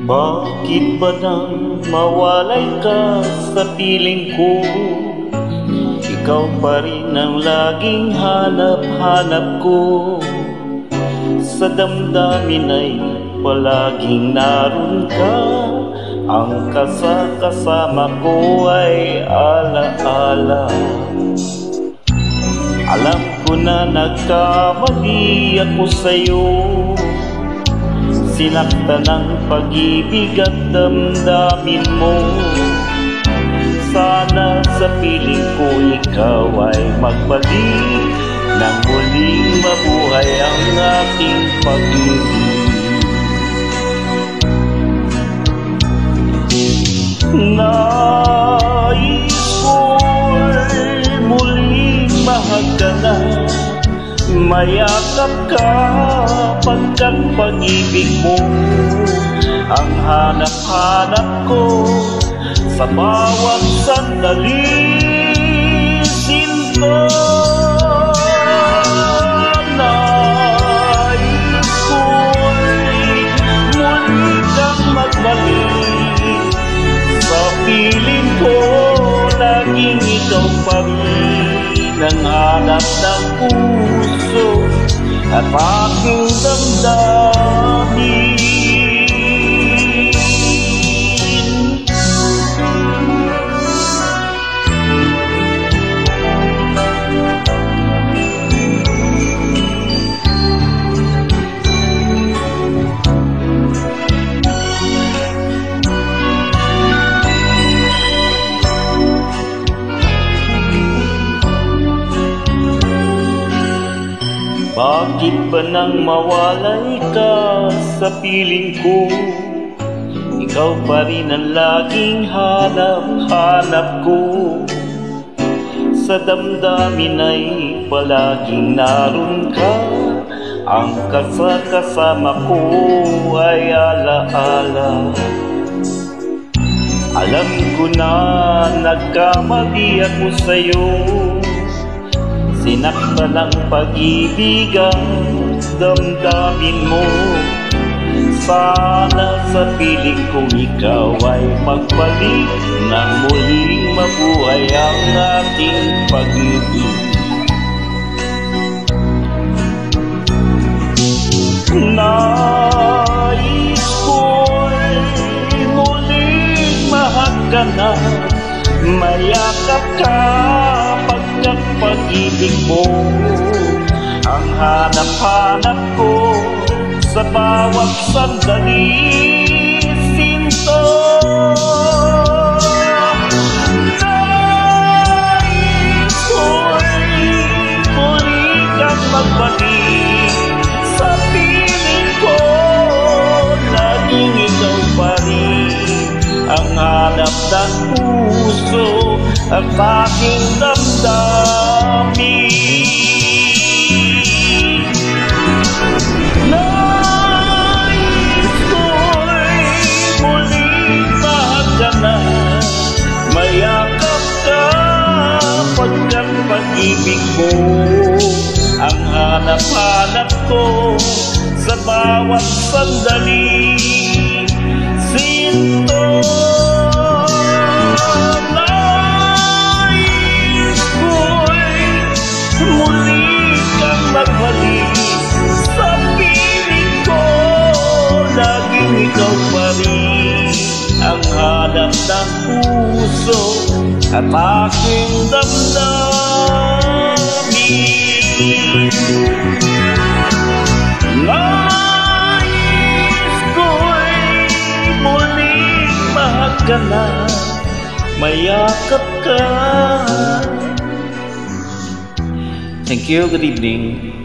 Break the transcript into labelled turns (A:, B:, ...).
A: Bakit ba nang mawalay ka sa piling ko? Ikaw pa rin ang laging hanap-hanap ko. Sa damdamin ay palaging naroon ka. Ang kasama ko ay alaala. Alam ko na nagkamali ako sa'yo. Sinaktan ng pag-ibig at damdamin mo. Sana sa piling ko ikaw ay magbalik, nang muling mabuhay ang ating pag-ibig. Nais ko'y muling mahagana, mayakap ka pagkat pag-ibig mo ang hanap-hanap ko sa bawat sandali. Sinta, nais ko'y muli kang magbalik. Sa piling ko laging ikaw pa rin ang hanap ng puso at aking damdamin. Bakit ba nang mawalay ka sa piling ko? Ikaw pa rin ang laging hanap-hanap ko. Sa damdamin ay palaging naroon ka. Ang kasama ko ay alaala. Alam ko na nagkamali ako sa'yo. Sinaktan ang pag-ibig ang damdamin mo. Sana sa piling ko ikaw ay magbalik, nang muling mabuhay ang ating pag-ibig. Nais ko'y muling mahagana, mayakap ka pagkat pag-ibig mo ang hanap-hanap ko sa bawat sandali. Sinta, nais ko'y muli kang magbalik. Sa piling ko laging ikaw pa rin ang hanap ng puso at aking damdamin. Nais ko'y muling mahagana, mayakap ka pagkat pag-ibig mo ang hanap-hanap ko sa bawat sandali. Sinta, nais ko'y muli kang magbalik. Sa piling ko laging ikaw pa rin ang hanap ng puso at aking damdamin. ka na, mayakap ka.
B: Thank you, good evening.